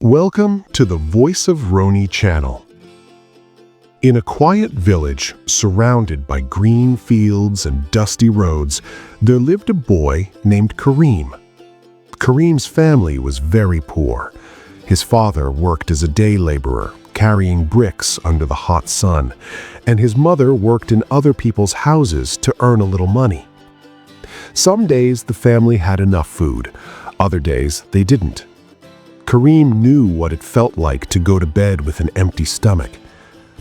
Welcome to the Voice of Roney channel. In a quiet village surrounded by green fields and dusty roads, there lived a boy named Kareem. Kareem's family was very poor. His father worked as a day laborer, carrying bricks under the hot sun, and his mother worked in other people's houses to earn a little money. Some days the family had enough food, other days they didn't. Kareem knew what it felt like to go to bed with an empty stomach.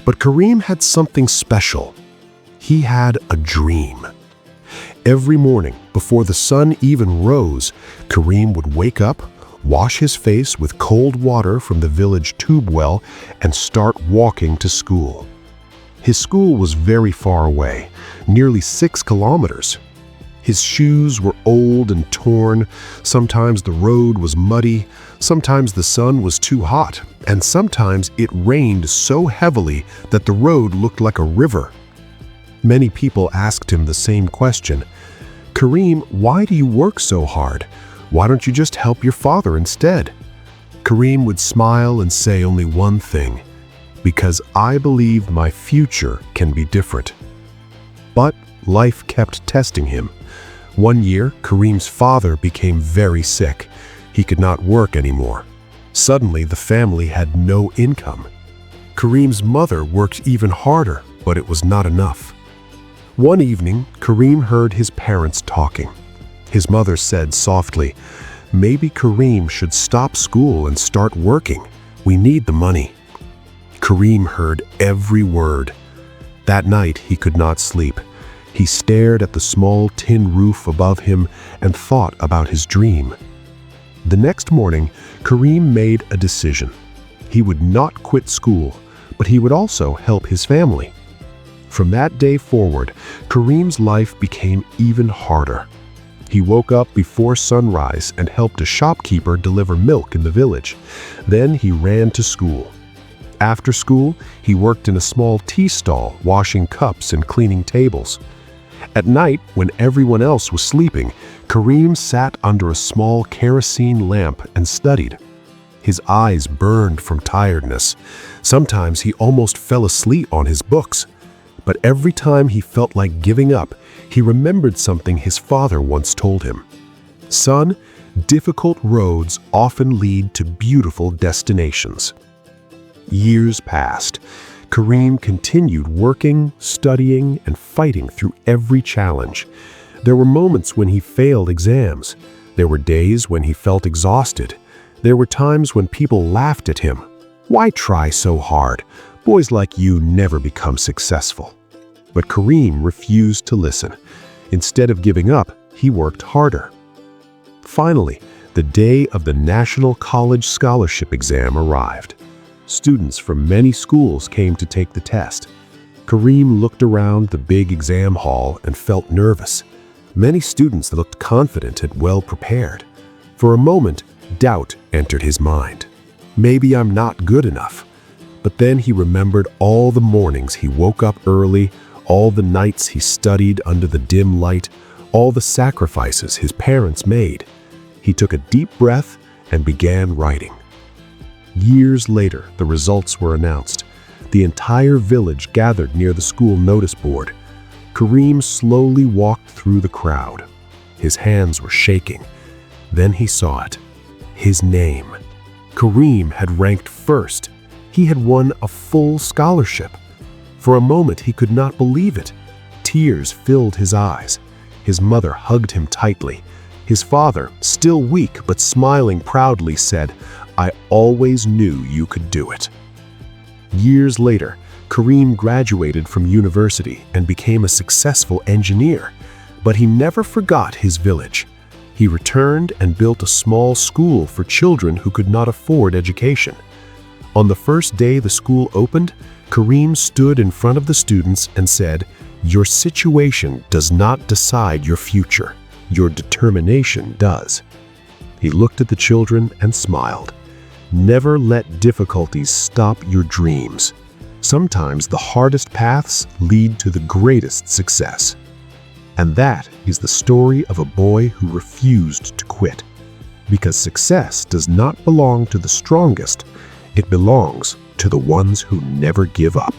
But Kareem had something special. He had a dream. Every morning, before the sun even rose, Kareem would wake up, wash his face with cold water from the village tube well, and start walking to school. His school was very far away, nearly 6 kilometers. His shoes were old and torn, sometimes the road was muddy, sometimes the sun was too hot, and sometimes it rained so heavily that the road looked like a river. Many people asked him the same question, "Kareem, why do you work so hard? Why don't you just help your father instead?" Kareem would smile and say only one thing, "Because I believe my future can be different." But life kept testing him. One year, Kareem's father became very sick. He could not work anymore. Suddenly, the family had no income. Kareem's mother worked even harder, but it was not enough. One evening, Kareem heard his parents talking. His mother said softly, "Maybe Kareem should stop school and start working. We need the money." Kareem heard every word. That night, he could not sleep. He stared at the small tin roof above him and thought about his dream. The next morning, Kareem made a decision. He would not quit school, but he would also help his family. From that day forward, Kareem's life became even harder. He woke up before sunrise and helped a shopkeeper deliver milk in the village. Then he ran to school. After school, he worked in a small tea stall, washing cups and cleaning tables. At night, when everyone else was sleeping, Kareem sat under a small kerosene lamp and studied. His eyes burned from tiredness. Sometimes he almost fell asleep on his books. But every time he felt like giving up, he remembered something his father once told him. "Son, difficult roads often lead to beautiful destinations." Years passed. Kareem continued working, studying, and fighting through every challenge. There were moments when he failed exams. There were days when he felt exhausted. There were times when people laughed at him. "Why try so hard? Boys like you never become successful." But Kareem refused to listen. Instead of giving up, he worked harder. Finally, the day of the National College Scholarship exam arrived. Students from many schools came to take the test. Kareem looked around the big exam hall and felt nervous. Many students looked confident and well prepared. For a moment, doubt entered his mind. Maybe I'm not good enough. But then he remembered all the mornings he woke up early, all the nights he studied under the dim light, all the sacrifices his parents made. He took a deep breath and began writing. Years later, the results were announced. The entire village gathered near the school notice board. Kareem slowly walked through the crowd. His hands were shaking. Then he saw it. His name. Kareem had ranked first. He had won a full scholarship. For a moment, he could not believe it. Tears filled his eyes. His mother hugged him tightly. His father, still weak but smiling proudly, said, "I always knew you could do it." Years later, Kareem graduated from university and became a successful engineer. But he never forgot his village. He returned and built a small school for children who could not afford education. On the first day the school opened, Kareem stood in front of the students and said, "Your situation does not decide your future. Your determination does." He looked at the children and smiled. Never let difficulties stop your dreams. Sometimes the hardest paths lead to the greatest success. And that is the story of a boy who refused to quit. because success does not belong to the strongest. It belongs to the ones who never give up.